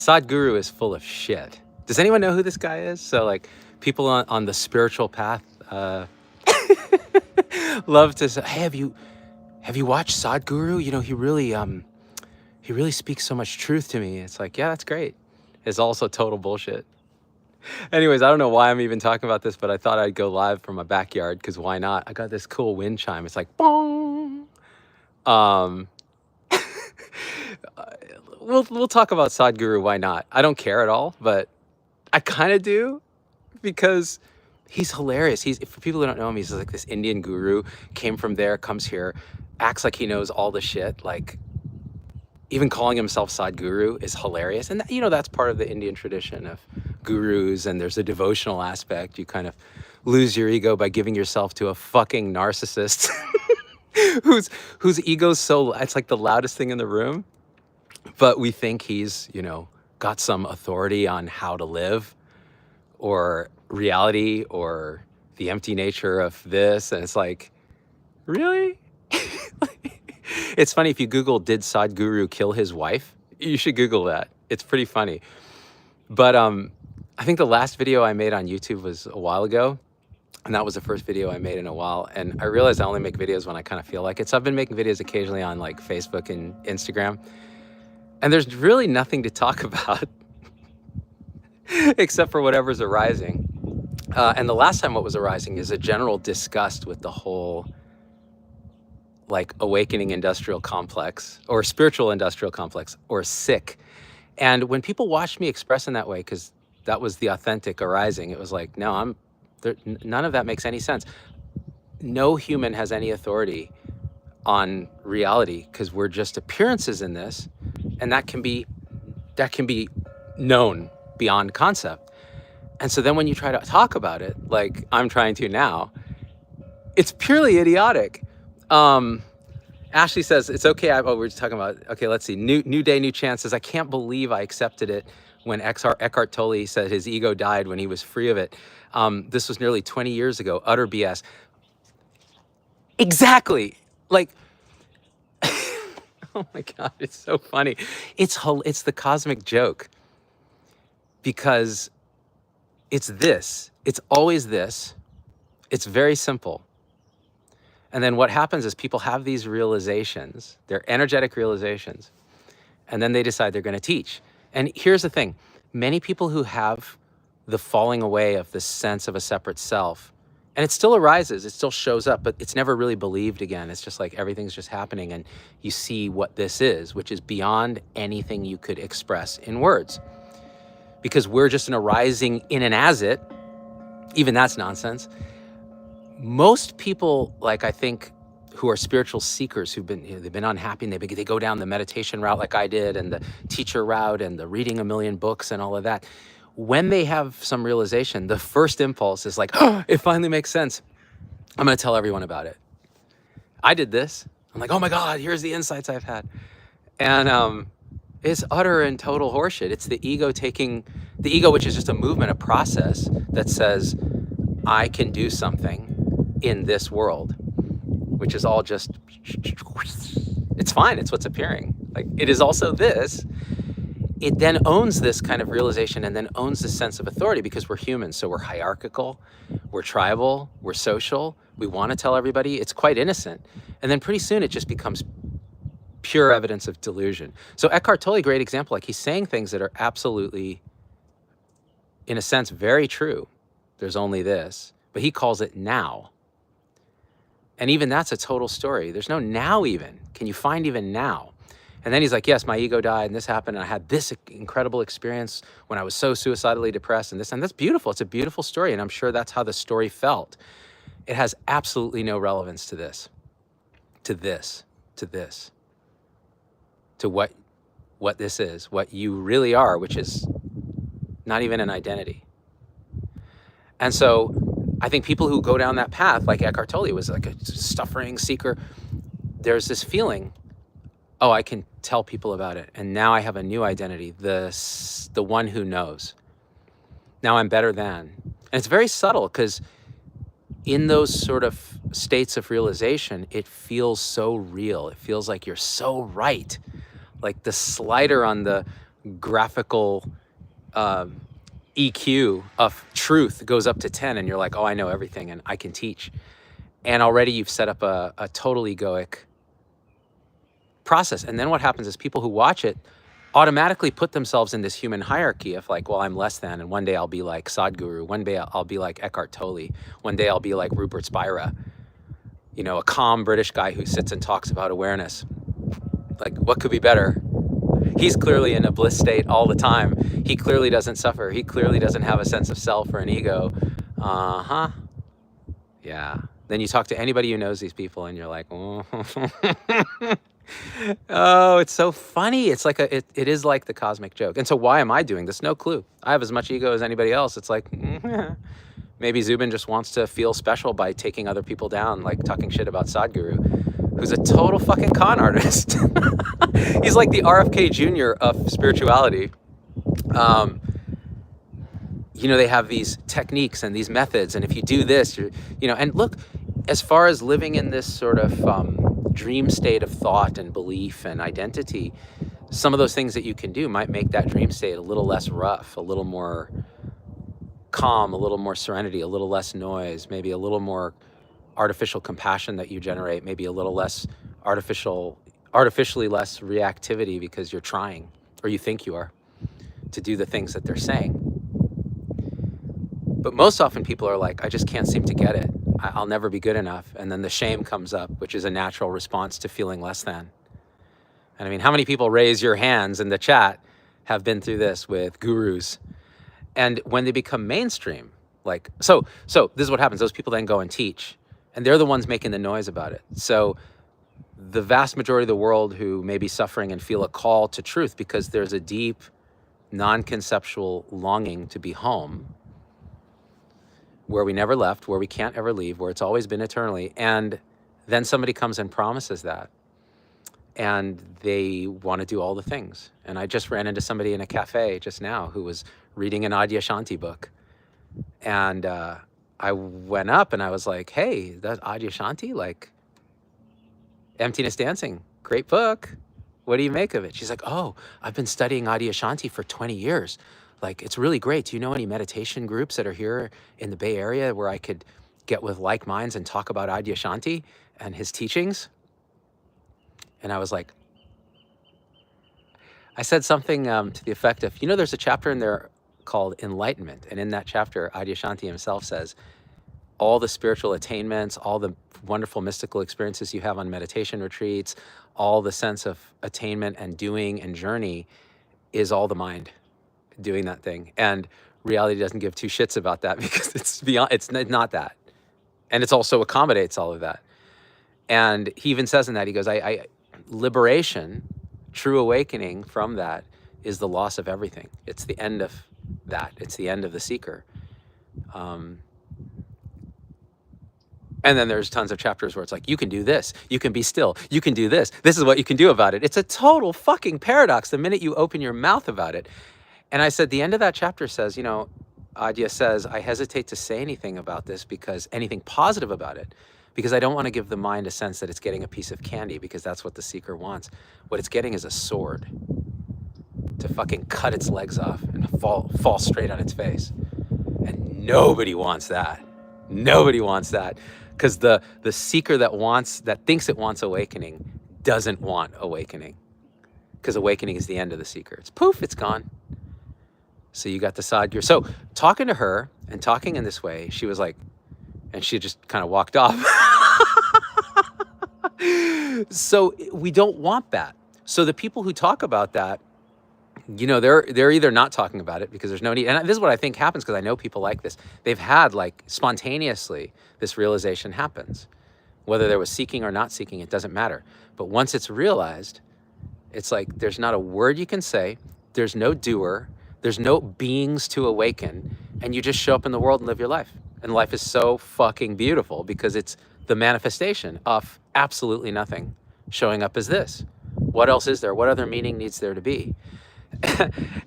Sadhguru is full of shit. Does anyone know who this guy is? So like people on the spiritual path love to say, hey, have you watched Sadhguru? You know, he really speaks so much truth to me. It's like, yeah, that's great. It's also total bullshit. Anyways, I don't know why I'm even talking about this, but I thought I'd go live from my backyard because why not? I got this cool wind chime. It's like, bong. Um, we'll talk about Sadhguru. Why not? I don't care at all, but I kind of do because he's hilarious. For people who don't know him, he's like this Indian guru, came from there, comes here, acts like he knows all the shit. Like even calling himself Sadhguru is hilarious. And you know, that's part of the Indian tradition of gurus. And there's a devotional aspect. You kind of lose your ego by giving yourself to a fucking narcissist whose ego's so, it's like the loudest thing in the room. But we think he's, you know, got some authority on how to live or reality or the empty nature of this. And it's like, really? It's funny, if you Google, did Sadhguru kill his wife? You should Google that. It's pretty funny. But I think the last video I made on YouTube was a while ago. And that was the first video I made in a while. And I realized I only make videos when I kind of feel like it. So I've been making videos occasionally on like Facebook and Instagram. And there's really nothing to talk about except for whatever's arising. And the last time what was arising is a general disgust with the whole like awakening industrial complex or spiritual industrial complex or sick. And when people watched me express in that way, because that was the authentic arising, it was like, no, none of that makes any sense. No human has any authority on reality because we're just appearances in this, and that can be known beyond concept. And so then when you try to talk about it, like I'm trying to now, it's purely idiotic. Ashley says, it's okay. We're just talking about, okay, let's see. New day, new chances. I can't believe I accepted it when Eckhart Tolle said his ego died when he was free of it. This was nearly 20 years ago. Utter BS. Exactly. Like, oh my God, it's so funny. It's the cosmic joke because it's always this. It's very simple. And then what happens is people have these realizations, they're energetic realizations, and then they decide they're going to teach. And here's the thing, many people who have the falling away of this sense of a separate self, and it still arises, it still shows up, but it's never really believed again. It's just like everything's just happening and you see what this is, which is beyond anything you could express in words. Because we're just an arising in and as it, even that's nonsense. Most people, like I think, who are spiritual seekers, who've been, they've been unhappy and they go down the meditation route like I did and the teacher route and the reading a million books and all of that. When they have some realization, the first impulse is like, oh, it finally makes sense. I'm going to tell everyone about it. I did this. I'm like, oh my God, here's the insights I've had. And it's utter and total horseshit. It's the ego, which is just a movement, a process that says, I can do something in this world, which is all just, it's fine. It's what's appearing. Like it is also this. It then owns this kind of realization and then owns this sense of authority because we're humans. So we're hierarchical, we're tribal, we're social. We want to tell everybody. It's quite innocent. And then pretty soon it just becomes pure evidence of delusion. So Eckhart Tolle, great example. Like he's saying things that are absolutely, in a sense, very true. There's only this, but he calls it now. And even that's a total story. There's no now even. Can you find even now? And then he's like, yes, my ego died and this happened. And I had this incredible experience when I was so suicidally depressed and this, and that's beautiful. It's a beautiful story. And I'm sure that's how the story felt. It has absolutely no relevance to this, to what this is, what you really are, which is not even an identity. And so I think people who go down that path, like Eckhart Tolle was like a suffering seeker, there's this feeling, oh, I can tell people about it. And now I have a new identity, the one who knows. Now I'm better than. And it's very subtle because in those sort of states of realization, it feels so real. It feels like you're so right. Like the slider on the graphical EQ of truth goes up to 10, and you're like, oh, I know everything and I can teach. And already you've set up a total egoic process. And then what happens is people who watch it automatically put themselves in this human hierarchy of like, well, I'm less than, and one day I'll be like Sadhguru, one day I'll be like Eckhart Tolle, one day I'll be like Rupert Spira, you know, a calm British guy who sits and talks about awareness. Like, what could be better? He's clearly in a bliss state all the time. He clearly doesn't suffer. He clearly doesn't have a sense of self or an ego. Yeah. Then you talk to anybody who knows these people and you're like, oh, oh, it's so funny. It's like it is like the cosmic joke. And so why am I doing this? No clue. I have as much ego as anybody else. It's like, maybe Zubin just wants to feel special by taking other people down, like talking shit about Sadhguru, who's a total fucking con artist. He's like the RFK Jr. of spirituality. You know, they have these techniques and these methods, and if you do this, you're, you know, and look, as far as living in this sort of dream state of thought and belief and identity, some of those things that you can do might make that dream state a little less rough, a little more calm, a little more serenity, a little less noise, maybe a little more artificial compassion that you generate, maybe a little less artificially less reactivity because you're trying, or you think you are, to do the things that they're saying. But most often people are like, I just can't seem to get it. I'll never be good enough. And then the shame comes up, which is a natural response to feeling less than. And I mean, how many people raise your hands in the chat have been through this with gurus? And when they become mainstream, like, so this is what happens. Those people then go and teach, and they're the ones making the noise about it. So the vast majority of the world who may be suffering and feel a call to truth because there's a deep, non-conceptual longing to be home, where we never left, where we can't ever leave, where it's always been eternally. And then somebody comes and promises that, and they want to do all the things. And I just ran into somebody in a cafe just now who was reading an Adyashanti book. And I went up and I was like, hey, that's Adyashanti, like Emptiness Dancing, great book. What do you make of it? She's like, oh, I've been studying Adyashanti for 20 years. Like, it's really great. Do you know any meditation groups that are here in the Bay Area where I could get with like minds and talk about Adyashanti and his teachings? And I was like, I said something to the effect of, you know, there's a chapter in there called Enlightenment. And in that chapter, Adyashanti himself says, all the spiritual attainments, all the wonderful mystical experiences you have on meditation retreats, all the sense of attainment and doing and journey is all the mind doing that thing. And reality doesn't give two shits about that because it's beyond, it's not that. And it's also accommodates all of that. And he even says in that, he goes, I liberation, true awakening from that is the loss of everything. It's the end of that. It's the end of the seeker. And then there's tons of chapters where it's like, you can do this, you can be still, you can do this, this is what you can do about it. It's a total fucking paradox the minute you open your mouth about it. And I said, the end of that chapter says, you know, Adya says, I hesitate to say anything about this, because anything positive about it, because I don't want to give the mind a sense that it's getting a piece of candy, because that's what the seeker wants. What it's getting is a sword to fucking cut its legs off and fall straight on its face. And nobody wants that. Nobody wants that. Because the seeker that thinks it wants awakening doesn't want awakening. Because awakening is the end of the seeker. It's poof, it's gone. So you got the Sadhguru. So talking to her and talking in this way, she was like, and she just kind of walked off. So we don't want that. So the people who talk about that, you know, they're either not talking about it because there's no need. And this is what I think happens, because I know people like this. They've had, like, spontaneously, this realization happens. Whether there was seeking or not seeking, it doesn't matter. But once it's realized, it's like there's not a word you can say. There's no doer. There's no beings to awaken. And you just show up in the world and live your life. And life is so fucking beautiful because it's the manifestation of absolutely nothing showing up as this. What else is there? What other meaning needs there to be?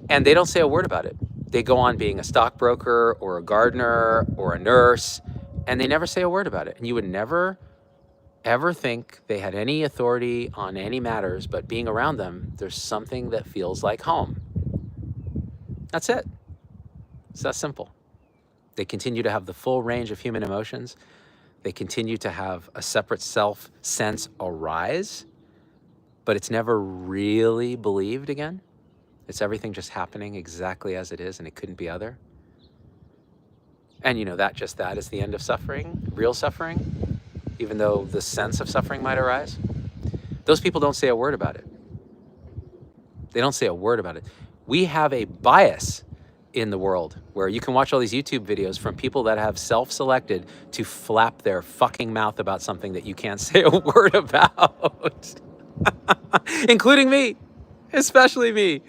And they don't say a word about it. They go on being a stockbroker or a gardener or a nurse, and they never say a word about it. And you would never, ever think they had any authority on any matters, but being around them, there's something that feels like home. That's it. It's that simple. They continue to have the full range of human emotions. They continue to have a separate self sense arise, but it's never really believed again. It's everything just happening exactly as it is, and it couldn't be other. And that is the end of suffering, real suffering, even though the sense of suffering might arise. Those people don't say a word about it. They don't say a word about it. We have a bias in the world where you can watch all these YouTube videos from people that have self-selected to flap their fucking mouth about something that you can't say a word about, including me, especially me.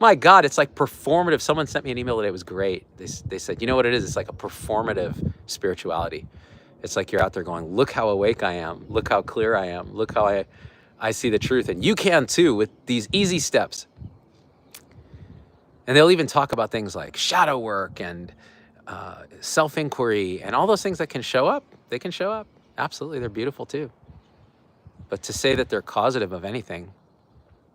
My God, it's like performative. Someone sent me an email today. It was great. They said, you know what it is? It's like a performative spirituality. It's like you're out there going, look how awake I am. Look how clear I am. Look how I see the truth. And you can too with these easy steps. And they'll even talk about things like shadow work and self-inquiry and all those things that can show up. They can show up. Absolutely. They're beautiful too. But to say that they're causative of anything,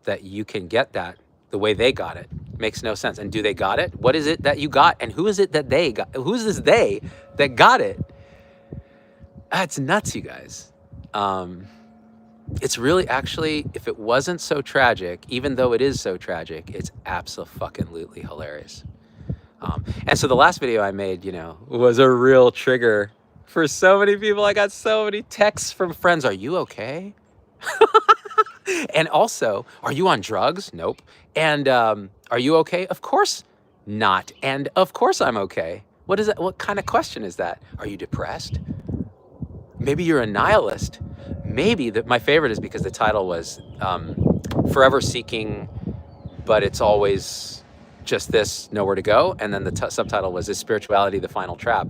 that you can get that the way they got it, makes no sense. And do they got it? What is it that you got? And who is it that they got? Who is this they that got it? That's nuts, you guys. It's really actually, if it wasn't so tragic, even though it is so tragic, it's abso-fucking-lutely hilarious. And so the last video I made, was a real trigger for so many people. I got so many texts from friends. Are you okay? And also, are you on drugs? Nope. And are you okay? Of course not. And of course I'm okay. What is that? What kind of question is that? Are you depressed? Maybe you're a nihilist. Maybe my favorite is because the title was Forever Seeking, but it's always just this, nowhere to go. And then the subtitle was, Is Spirituality the Final Trap?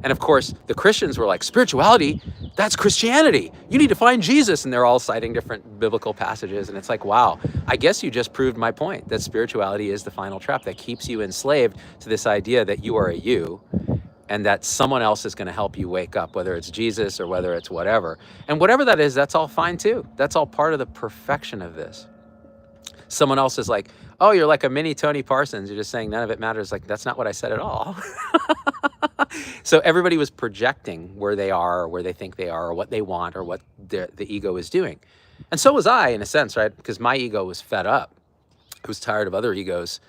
And of course, the Christians were like, spirituality? That's Christianity. You need to find Jesus. And they're all citing different biblical passages. And it's like, wow, I guess you just proved my point, that spirituality is the final trap that keeps you enslaved to this idea that you are a you, and that someone else is going to help you wake up, whether it's Jesus or whether it's whatever. And whatever that is, that's all fine too. That's all part of the perfection of this. Someone else is like, oh, you're like a mini Tony Parsons. You're just saying none of it matters. Like, that's not what I said at all. So everybody was projecting where they are, or where they think they are, or what they want, or what the ego is doing. And so was I, in a sense, right? Because my ego was fed up. I was tired of other egos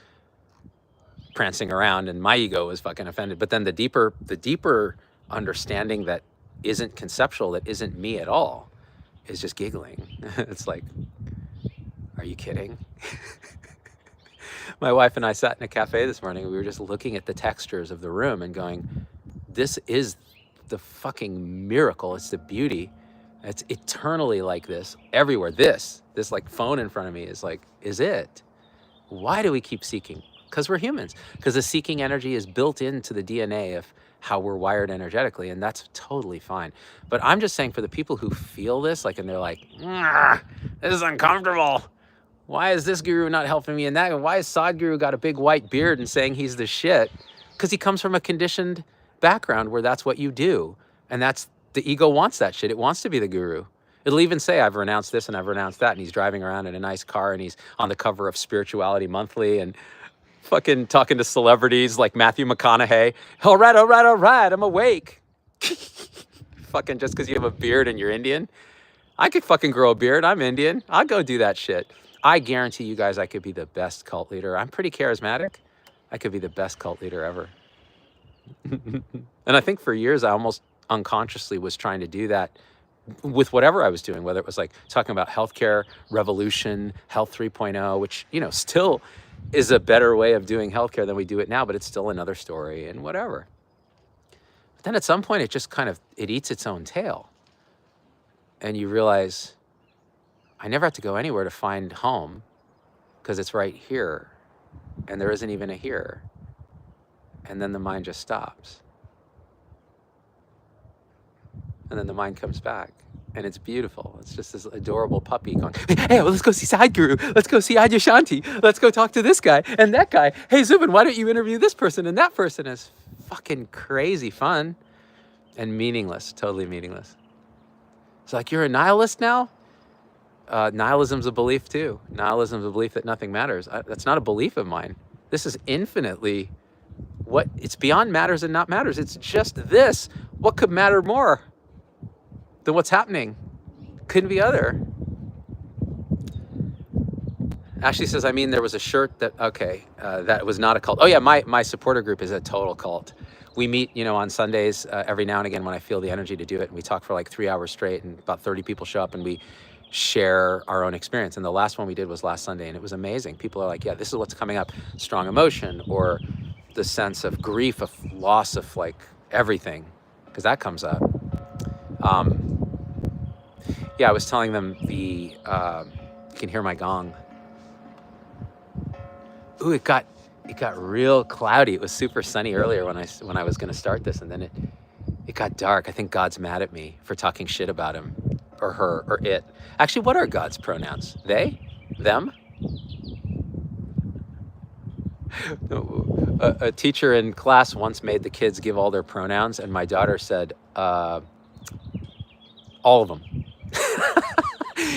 prancing around, and my ego was fucking offended. But then the deeper understanding that isn't conceptual, that isn't me at all, is just giggling. It's like, are you kidding? My wife and I sat in a cafe this morning, and we were just looking at the textures of the room and going, this is the fucking miracle. It's the beauty. It's eternally like this everywhere. This like phone in front of me is like, is it? Why do we keep seeking? Because we're humans. Because the seeking energy is built into the DNA of how we're wired energetically, and that's totally fine. But I'm just saying, for the people who feel this, like, and they're like, this is uncomfortable. Why is this guru not helping me in that? And why is Sadhguru got a big white beard and saying he's the shit? Because he comes from a conditioned background where that's what you do. And that's, the ego wants that shit. It wants to be the guru. It'll even say, I've renounced this and I've renounced that. And he's driving around in a nice car, and he's on the cover of Spirituality Monthly and fucking talking to celebrities like Matthew McConaughey. All right, I'm awake. Fucking just because you have a beard and you're Indian. I could fucking grow a beard. I'm Indian. I'll go do that shit. I guarantee you guys I could be the best cult leader. I'm pretty charismatic. I could be the best cult leader ever. And I think for years I almost unconsciously was trying to do that with whatever I was doing, whether it was like talking about healthcare revolution, health 3.0, which, still is a better way of doing healthcare than we do it now, but it's still another story and whatever. But then at some point it just it eats its own tail. And you realize, I never have to go anywhere to find home, because it's right here, and there isn't even a here. And then the mind just stops. And then the mind comes back, and it's beautiful. It's just this adorable puppy going, hey, well, let's go see Sadhguru. Let's go see Adyashanti. Let's go talk to this guy and that guy. Hey, Zubin, why don't you interview this person and that person? Is fucking crazy fun and meaningless, totally meaningless. It's like, you're a nihilist now? Nihilism's a belief too. Nihilism's a belief that nothing matters. That's not a belief of mine. This is infinitely it's beyond matters and not matters. It's just this. What could matter more than what's happening? Couldn't be other. Ashley says, I mean, there was a shirt that, okay, that was not a cult. Oh yeah, my supporter group is a total cult. We meet, on Sundays every now and again when I feel the energy to do it. And we talk for like 3 hours straight, and about 30 people show up and we share our own experience. And the last one we did was last Sunday, and it was amazing. People are like, yeah, this is what's coming up. Strong emotion, or the sense of grief, of loss of like everything, because that comes up. Yeah, I was telling them you can hear my gong. Ooh, it got real cloudy. It was super sunny earlier when I was going to start this, and then it got dark. I think God's mad at me for talking shit about him or her or it. Actually, what are God's pronouns? They? Them? A teacher in class once made the kids give all their pronouns, and my daughter said, all of them.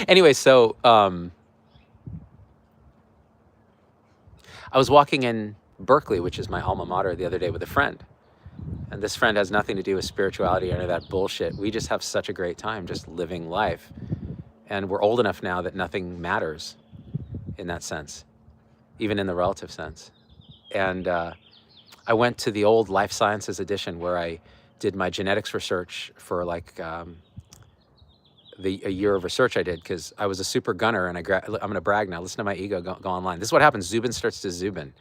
Anyway, so I was walking in Berkeley, which is my alma mater, the other day with a friend. And this friend has nothing to do with spirituality or any of that bullshit. We just have such a great time just living life. And we're old enough now that nothing matters in that sense, even in the relative sense. And I went to the old Life Sciences edition where I did my genetics research for like a year of research I did, because I was a super gunner, and I'm going to brag now. Listen to my ego go online. This is what happens. Zubin starts to Zubin.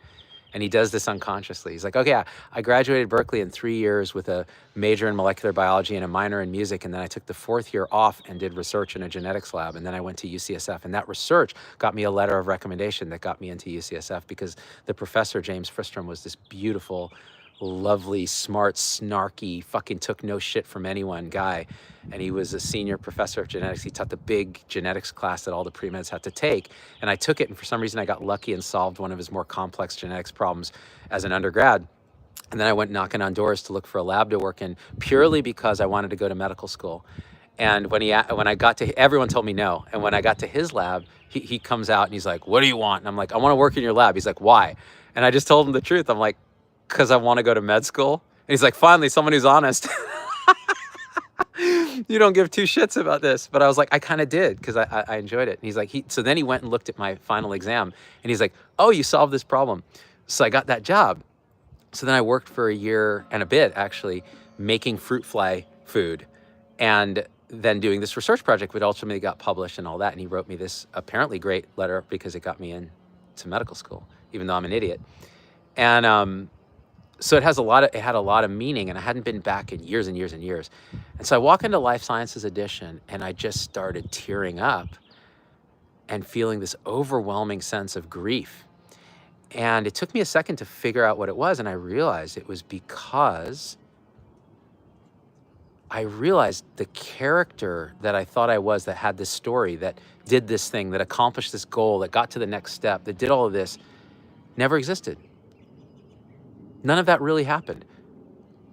And he does this unconsciously. He's like, okay, yeah, I graduated Berkeley in 3 years with a major in molecular biology and a minor in music. And then I took the 4th year off and did research in a genetics lab. And then I went to UCSF. And that research got me a letter of recommendation that got me into UCSF, because the professor, James Fristrom, was this beautiful, lovely, smart, snarky, fucking took no shit from anyone guy. And he was a senior professor of genetics. He taught the big genetics class that all the pre-meds had to take. And I took it, and for some reason I got lucky and solved one of his more complex genetics problems as an undergrad. And then I went knocking on doors to look for a lab to work in, purely because I wanted to go to medical school. And when I got to, everyone told me no. And when I got to his lab, he comes out and he's like, what do you want? And I'm like, I want to work in your lab. He's like, why? And I just told him the truth. I'm like, because I want to go to med school. And he's like, finally, someone who's honest. You don't give two shits about this. But I was like, I kind of did, because I enjoyed it. And he's like, so then he went and looked at my final exam, and he's like, oh, you solved this problem. So I got that job. So then I worked for a year and a bit, actually, making fruit fly food, and then doing this research project, which ultimately got published and all that. And he wrote me this apparently great letter, because it got me into medical school, even though I'm an idiot. And so it had a lot of meaning, and I hadn't been back in years and years and years. And so I walk into Life Sciences edition, and I just started tearing up and feeling this overwhelming sense of grief. And it took me a second to figure out what it was, and I realized it was because I realized the character that I thought I was, that had this story, that did this thing, that accomplished this goal, that got to the next step, that did all of this, never existed. None of that really happened.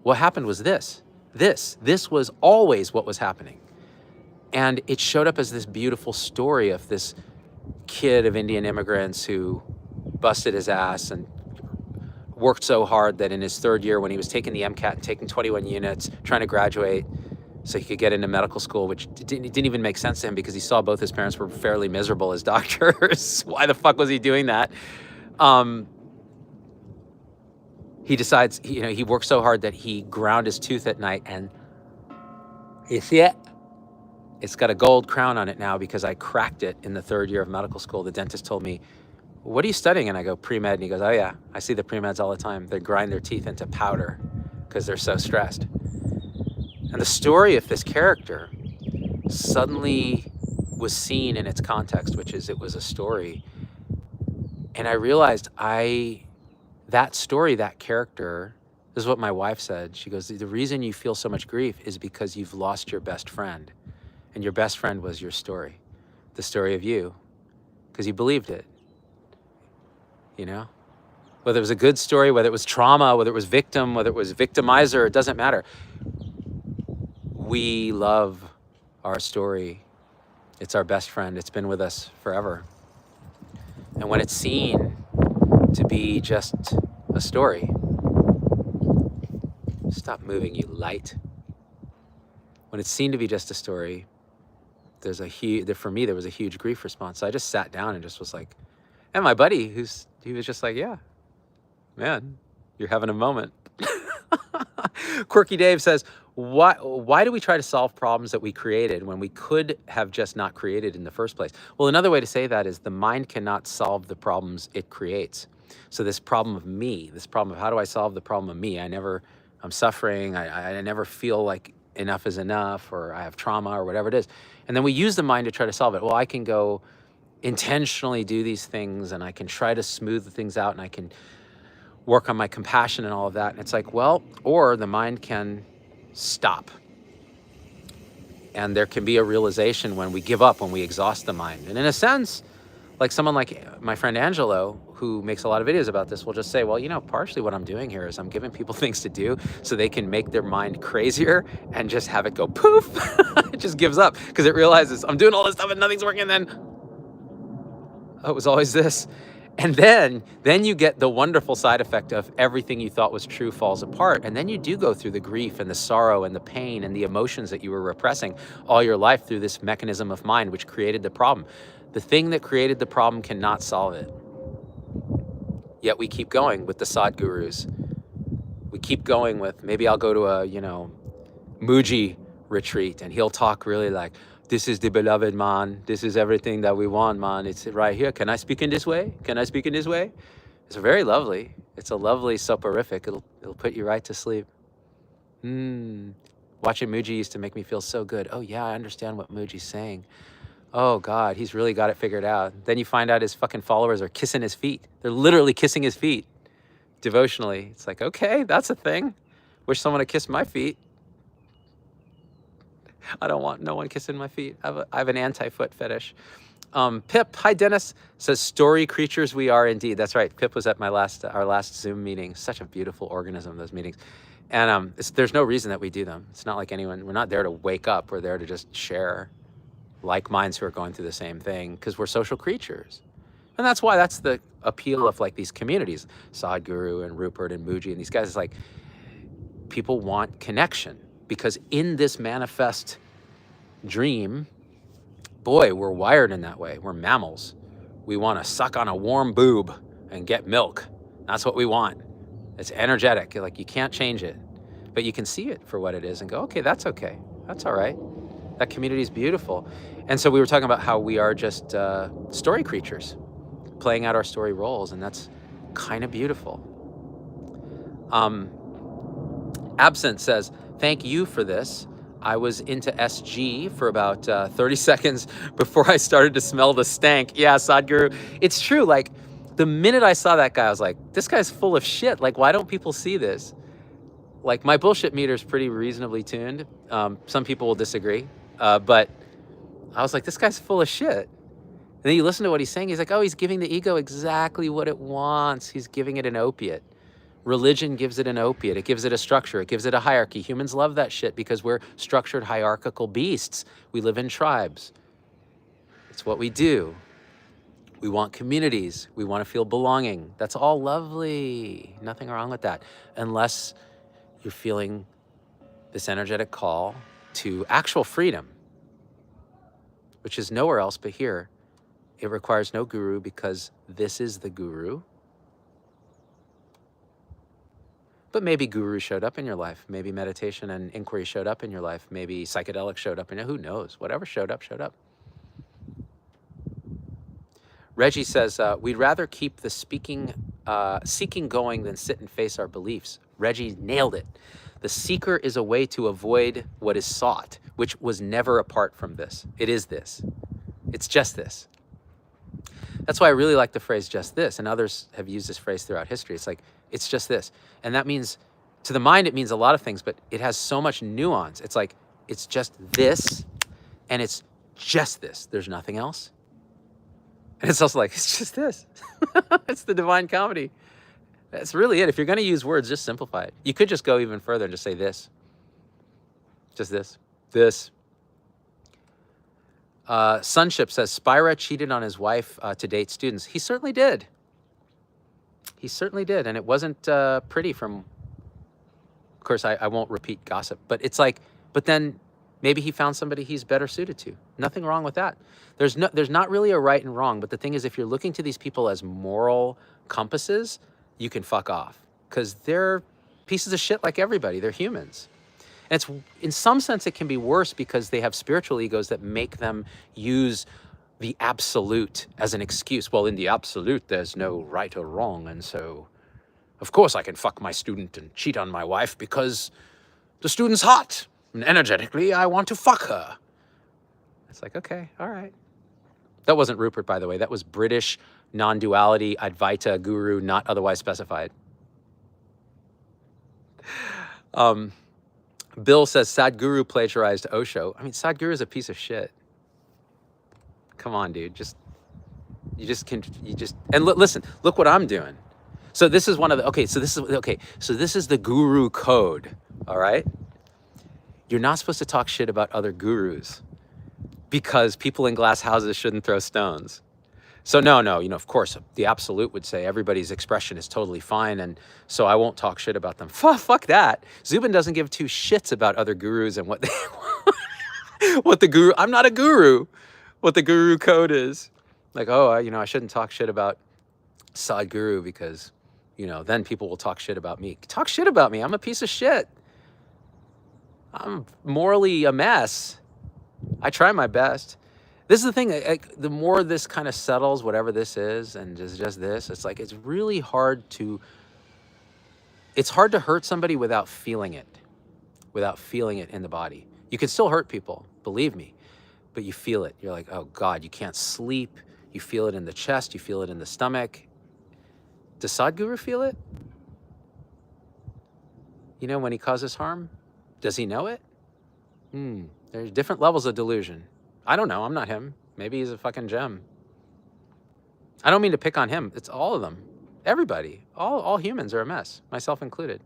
What happened was this. This was always what was happening. And it showed up as this beautiful story of this kid of Indian immigrants who busted his ass and worked so hard that in his 3rd year, when he was taking the MCAT and taking 21 units, trying to graduate so he could get into medical school, which didn't even make sense to him, because he saw both his parents were fairly miserable as doctors. Why the fuck was he doing that? He decides, he worked so hard that he ground his tooth at night, and you see it? It's got a gold crown on it now because I cracked it in the 3rd year of medical school. The dentist told me, what are you studying? And I go, pre-med. And he goes, oh yeah, I see the pre-meds all the time. They grind their teeth into powder because they're so stressed. And the story of this character suddenly was seen in its context, which is, it was a story. And I realized that story, that character, this is what my wife said. She goes, the reason you feel so much grief is because you've lost your best friend. And your best friend was your story, the story of you, because you believed it, Whether it was a good story, whether it was trauma, whether it was victim, whether it was victimizer, it doesn't matter. We love our story. It's our best friend. It's been with us forever. And when it's seen, to be just a story. Stop moving, you light. When it's seen to be just a story, there's a huge, for me, there was a huge grief response. So I just sat down and just was like, and my buddy, he was just like, yeah, man, you're having a moment. Quirky Dave says, why do we try to solve problems that we created when we could have just not created in the first place? Well, another way to say that is the mind cannot solve the problems it creates. So this problem of me, this problem of how do I solve the problem of me? I'm suffering, I never feel like enough is enough, or I have trauma or whatever it is. And then we use the mind to try to solve it. Well, I can go intentionally do these things, and I can try to smooth the things out, and I can work on my compassion and all of that. And it's like, well, or the mind can stop. And there can be a realization when we give up, when we exhaust the mind. And in a sense, like someone like my friend Angelo, who makes a lot of videos about this, will just say, well, you know, partially what I'm doing here is I'm giving people things to do so they can make their mind crazier and just have it go poof. It just gives up because it realizes I'm doing all this stuff and nothing's working. And then, oh, it was always this. And then you get the wonderful side effect of everything you thought was true falls apart. And then you do go through the grief and the sorrow and the pain and the emotions that you were repressing all your life through this mechanism of mind, which created the problem. The thing that created the problem cannot solve it. Yet we keep going with the Sadhgurus. We keep going with, maybe I'll go to a, Muji retreat, and he'll talk really like, this is the beloved, man. This is everything that we want, man. It's right here. Can I speak in this way? Can I speak in this way? It's very lovely. It's a lovely soporific. It'll put you right to sleep. Watching Muji used to make me feel so good. Oh yeah, I understand what Muji's saying. Oh God, he's really got it figured out. Then you find out his fucking followers are kissing his feet. They're literally kissing his feet devotionally. It's like, okay, that's a thing. Wish someone had kissed my feet. I don't want no one kissing my feet. I have an anti-foot fetish. Pip, hi Dennis, says story creatures we are indeed. That's right. Pip was at our last Zoom meeting. Such a beautiful organism, those meetings. And there's no reason that we do them. It's not like we're not there to wake up. We're there to just share like minds who are going through the same thing, because we're social creatures. And that's why that's the appeal of like these communities, Sadhguru and Rupert and Muji and these guys. Is like people want connection. Because in this manifest dream, boy, we're wired in that way. We're mammals. We want to suck on a warm boob and get milk. That's what we want. It's energetic. Like you can't change it. But you can see it for what it is and go, okay, that's okay. That's all right. That community is beautiful. And so we were talking about how we are just story creatures, playing out our story roles. And that's kind of beautiful. Absent says, thank you for this. I was into SG for about 30 seconds before I started to smell the stank. Yeah, Sadhguru. It's true. Like the minute I saw that guy, I was like, this guy's full of shit. Like, why don't people see this? Like my bullshit meter is pretty reasonably tuned. Some people will disagree. But I was like, this guy's full of shit. And then you listen to what he's saying. He's like, oh, he's giving the ego exactly what it wants. He's giving it an opiate. Religion gives it an opiate. It gives it a structure. It gives it a hierarchy. Humans love that shit because we're structured hierarchical beasts. We live in tribes. It's what we do. We want communities. We want to feel belonging. That's all lovely. Nothing wrong with that. Unless you're feeling this energetic call to actual freedom, which is nowhere else but here. It requires no guru because this is the guru. But maybe guru showed up in your life. Maybe meditation and inquiry showed up in your life. Maybe psychedelics showed up in your, who knows? Whatever showed up, showed up. Reggie says, we'd rather keep the seeking going than sit and face our beliefs. Reggie nailed it. The seeker is a way to avoid what is sought, which was never apart from this. It is this. It's just this. That's why I really like the phrase just this, and others have used this phrase throughout history. It's like, it's just this. And that means, to the mind, it means a lot of things, but it has so much nuance. It's like, it's just this, and it's just this. There's nothing else. And it's also like, it's just this. It's the divine comedy. That's really it. If you're going to use words, just simplify it. You could just go even further and just say this. Just this. This. Sunship says, Spira cheated on his wife to date students. He certainly did. He certainly did. And it wasn't pretty from, of course, I won't repeat gossip, but it's like, but then maybe he found somebody he's better suited to. Nothing wrong with that. There's not really a right and wrong, but the thing is, if you're looking to these people as moral compasses, you can fuck off, because they're pieces of shit like everybody. They're humans. And it's, in some sense, it can be worse because they have spiritual egos that make them use the absolute as an excuse. Well, in the absolute, there's no right or wrong. And so, of course, I can fuck my student and cheat on my wife because the student's hot. And energetically, I want to fuck her. It's like, okay, all right. That wasn't Rupert, by the way. That was British non-duality Advaita guru, not otherwise specified. Bill says Sadhguru plagiarized Osho. I mean, Sadhguru is a piece of shit. Come on, dude. And listen, look what I'm doing. So this is one of the, so this is the guru code, all right? You're not supposed to talk shit about other gurus because people in glass houses shouldn't throw stones. So no, of course, the absolute would say everybody's expression is totally fine, and so I won't talk shit about them. Fuck that. Zubin doesn't give two shits about other gurus and what they what the guru, I'm not a guru, what the guru code is. Like, oh, I shouldn't talk shit about Sadhguru because, then people will talk shit about me. Talk shit about me. I'm a piece of shit. I'm morally a mess. I try my best. This is the thing, the more this kind of settles, whatever this is, and just this, it's like, it's really hard to hurt somebody without feeling it in the body. You can still hurt people, believe me, but you feel it. You're like, oh God, you can't sleep. You feel it in the chest, you feel it in the stomach. Does Sadhguru feel it? When he causes harm? Does he know it? There's different levels of delusion. I don't know. I'm not him. Maybe he's a fucking gem. I don't mean to pick on him. It's all of them. Everybody. All humans are a mess, myself included.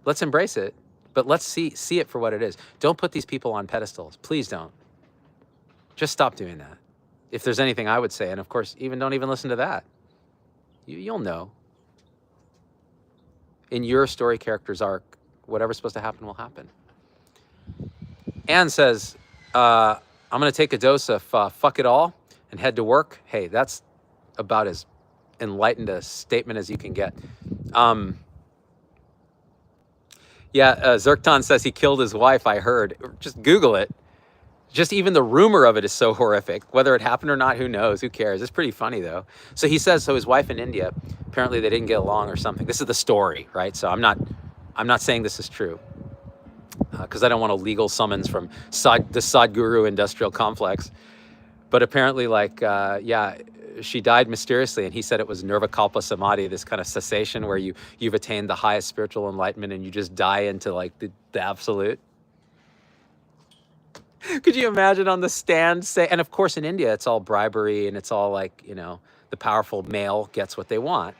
Let's embrace it, but let's see it for what it is. Don't put these people on pedestals. Please don't. Just stop doing that. If there's anything I would say, and of course, don't even listen to that. You'll know. In your story character's arc, whatever's supposed to happen will happen. Anne says, I'm going to take a dose of fuck it all and head to work. Hey, that's about as enlightened a statement as you can get. Zerkton says he killed his wife, I heard. Just Google it. Just even the rumor of it is so horrific. Whether it happened or not, who knows? Who cares? It's pretty funny, though. So he says, his wife in India, apparently they didn't get along or something. This is the story, right? So I'm not saying this is true, because I don't want a legal summons from the Sadhguru industrial complex. But apparently, she died mysteriously, and he said it was nirvikalpa samadhi, this kind of cessation where you've attained the highest spiritual enlightenment and you just die into the absolute. Could you imagine on the stand and of course in India it's all bribery and it's all the powerful male gets what they want,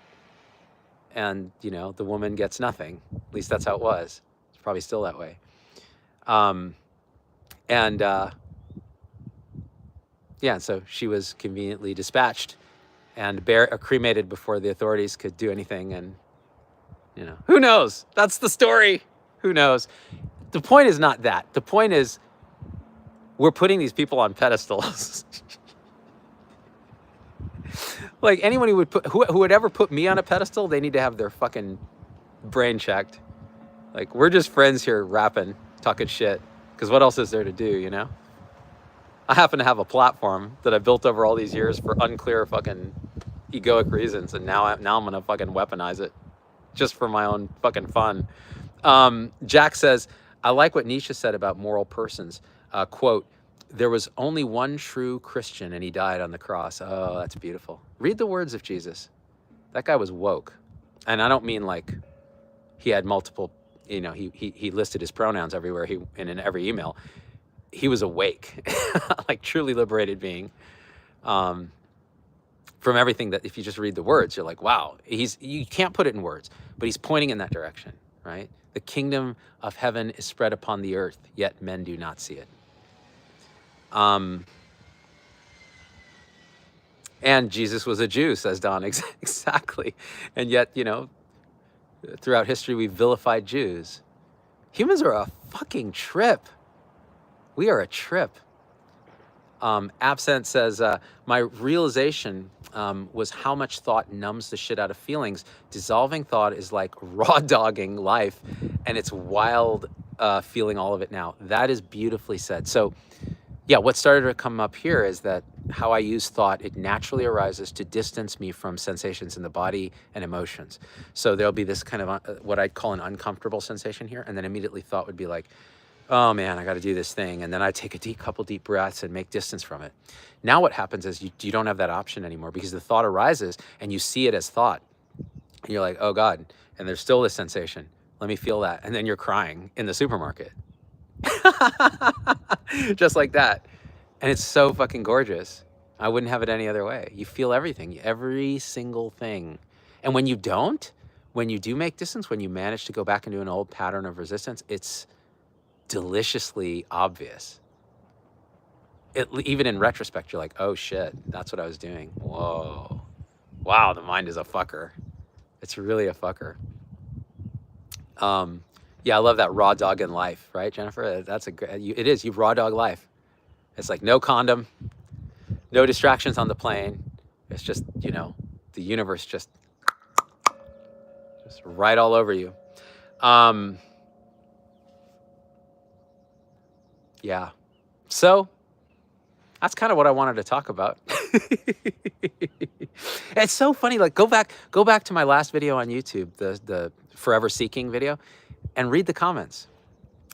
and the woman gets nothing. At least that's how it was. It's probably still that way. So she was conveniently dispatched and cremated before the authorities could do anything. And, who knows? That's the story. Who knows? The point is not that. The point is we're putting these people on pedestals. Like anyone who would ever put me on a pedestal, they need to have their fucking brain checked. Like, we're just friends here rapping, talking shit. Because what else is there to do, I happen to have a platform that I built over all these years for unclear fucking egoic reasons, and now I'm gonna fucking weaponize it just for my own fucking fun. Jack says, I like what Nietzsche said about moral persons. Quote, there was only one true Christian and he died on the cross. Oh, that's beautiful. Read the words of Jesus. That guy was woke. And I don't mean he had multiple, he listed his pronouns everywhere and in every email. He was awake, truly liberated being, from everything that if you just read the words, you're like, wow, you can't put it in words, but he's pointing in that direction, right? The kingdom of heaven is spread upon the earth, yet men do not see it. And Jesus was a Jew, says Don. Exactly. And yet, throughout history, we've vilified Jews. Humans are a fucking trip. We are a trip. Absent says, my realization was how much thought numbs the shit out of feelings. Dissolving thought is like raw dogging life, and it's wild feeling all of it now. That is beautifully said. So yeah, what started to come up here is that how I use thought, it naturally arises to distance me from sensations in the body and emotions. So there'll be this kind of what I'd call an uncomfortable sensation here, and then immediately thought would be like, oh man, I got to do this thing. And then I take a couple deep breaths and make distance from it. Now what happens is you don't have that option anymore, because the thought arises and you see it as thought. And you're like, oh God, and there's still this sensation. Let me feel that. And then you're crying in the supermarket. Just like that. And it's so fucking gorgeous. I wouldn't have it any other way. You feel everything, every single thing. And when you don't, when you do make distance, when you manage to go back into an old pattern of resistance, it's deliciously obvious. Even in retrospect, you're like, oh shit, that's what I was doing. Whoa. Wow, the mind is a fucker. It's really a fucker. Yeah, I love that raw dog in life, right, Jennifer? That's it is, you raw dog life. It's like no condom, no distractions on the plane. It's just, the universe just right all over you. Yeah. So that's kind of what I wanted to talk about. It's so funny. Like go back to my last video on YouTube, the Forever Seeking video, and read the comments.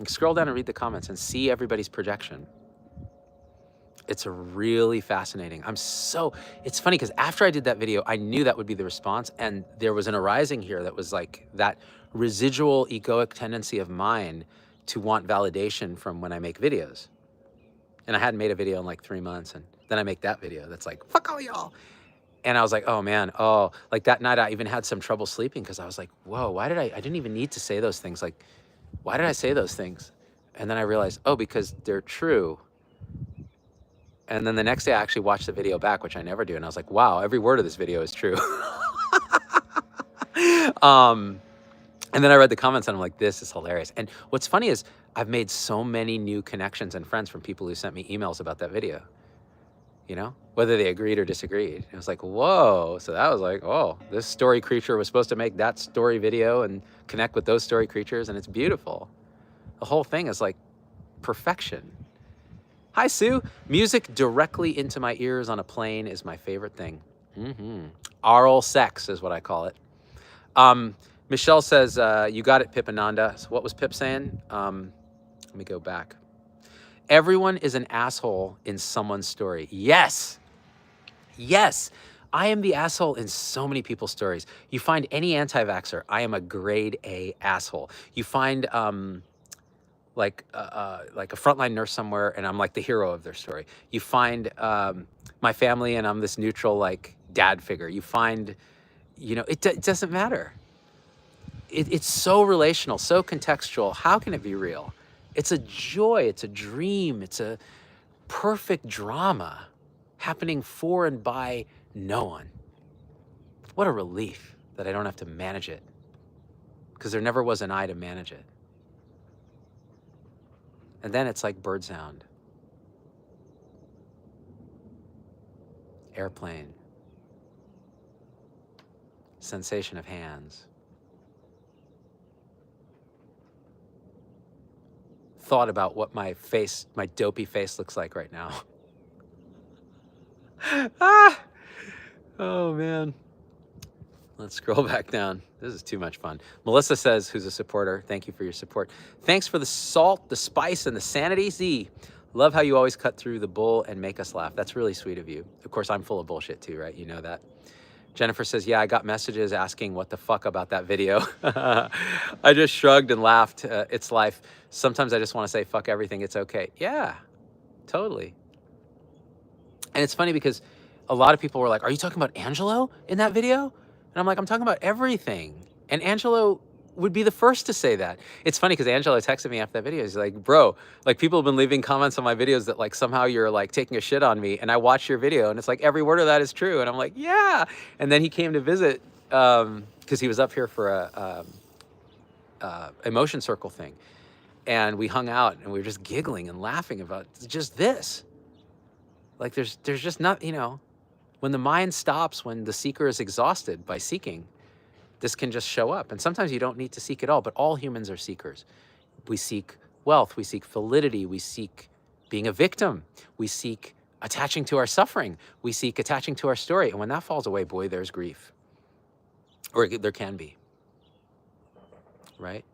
Like, scroll down and read the comments and see everybody's projection. It's really fascinating. It's funny because after I did that video, I knew that would be the response. And there was an arising here that was like that residual egoic tendency of mine to want validation from when I make videos. And I hadn't made a video in like 3 months. And then I make that video that's like, fuck all y'all. And I was like, oh man, like that night I even had some trouble sleeping because I was like, whoa, I didn't even need to say those things. Like, why did I say those things? And then I realized, because they're true. And then the next day I actually watched the video back, which I never do. And I was like, wow, every word of this video is true. And then I read the comments and I'm like, this is hilarious. And what's funny is I've made so many new connections and friends from people who sent me emails about that video, whether they agreed or disagreed. And it was like, whoa. So that was like, oh, this story creature was supposed to make that story video and connect with those story creatures. And it's beautiful. The whole thing is like perfection. Hi, Sue. Music directly into my ears on a plane is my favorite thing. Oral sex is what I call it. Michelle says, you got it, Pip Ananda. So what was Pip saying? Let me go back. Everyone is an asshole in someone's story. Yes. Yes. I am the asshole in so many people's stories. You find any anti-vaxxer, I am a grade A asshole. You find like a frontline nurse somewhere and I'm like the hero of their story. You find my family and I'm this neutral like dad figure. You find, it doesn't matter. It's so relational, so contextual. How can it be real? It's a joy, it's a dream, it's a perfect drama happening for and by no one. What a relief that I don't have to manage it, because there never was an I to manage it. And then it's like bird sound, airplane, sensation of hands, thought about what my dopey face looks like right now. Oh man. Let's scroll back down. This is too much fun. Melissa says, who's a supporter, thank you for your support. Thanks for the salt, the spice, and the sanity. Z, love how you always cut through the bull and make us laugh. That's really sweet of you. Of course, I'm full of bullshit too, right? You know that. Jennifer says, yeah, I got messages asking what the fuck about that video. I just shrugged and laughed. It's life. Sometimes I just want to say, fuck everything. It's okay. Yeah, totally. And it's funny because a lot of people were like, are you talking about Angelo in that video? And I'm like, I'm talking about everything. And Angelo would be the first to say that. It's funny because Angelo texted me after that video. He's like, bro, like people have been leaving comments on my videos that like somehow you're like taking a shit on me. And I watched your video and it's like every word of that is true. And I'm like, yeah. And then he came to visit because he was up here for a emotion circle thing. And we hung out and we were just giggling and laughing about just this. Like there's just not, you know, when the mind stops, when the seeker is exhausted by seeking, this can just show up. And sometimes you don't need to seek at all, but all humans are seekers. We seek wealth, we seek validity, we seek being a victim, we seek attaching to our suffering, we seek attaching to our story. And when that falls away, boy, there's grief. Or there can be, right?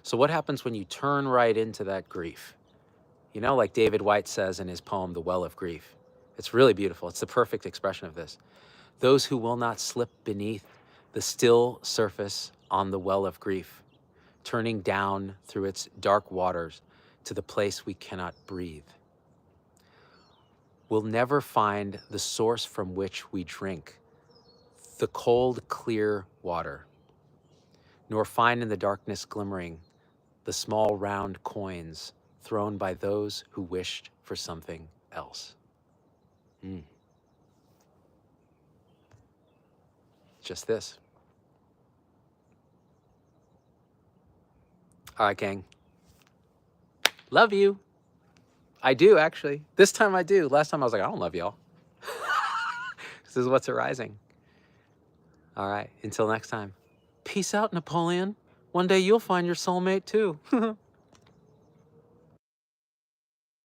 So what happens when you turn right into that grief? You know, like David Whyte says in his poem, The Well of Grief. It's really beautiful. It's the perfect expression of this. Those who will not slip beneath the still surface on the well of grief, turning down through its dark waters to the place we cannot breathe, will never find the source from which we drink the cold, clear water, nor find in the darkness glimmering the small round coins thrown by those who wished for something else. Just this. All right, gang. Love you. I do, actually. This time I do. Last time I was like, I don't love y'all. This is what's arising. All right, until next time. Peace out, Napoleon. One day you'll find your soulmate too.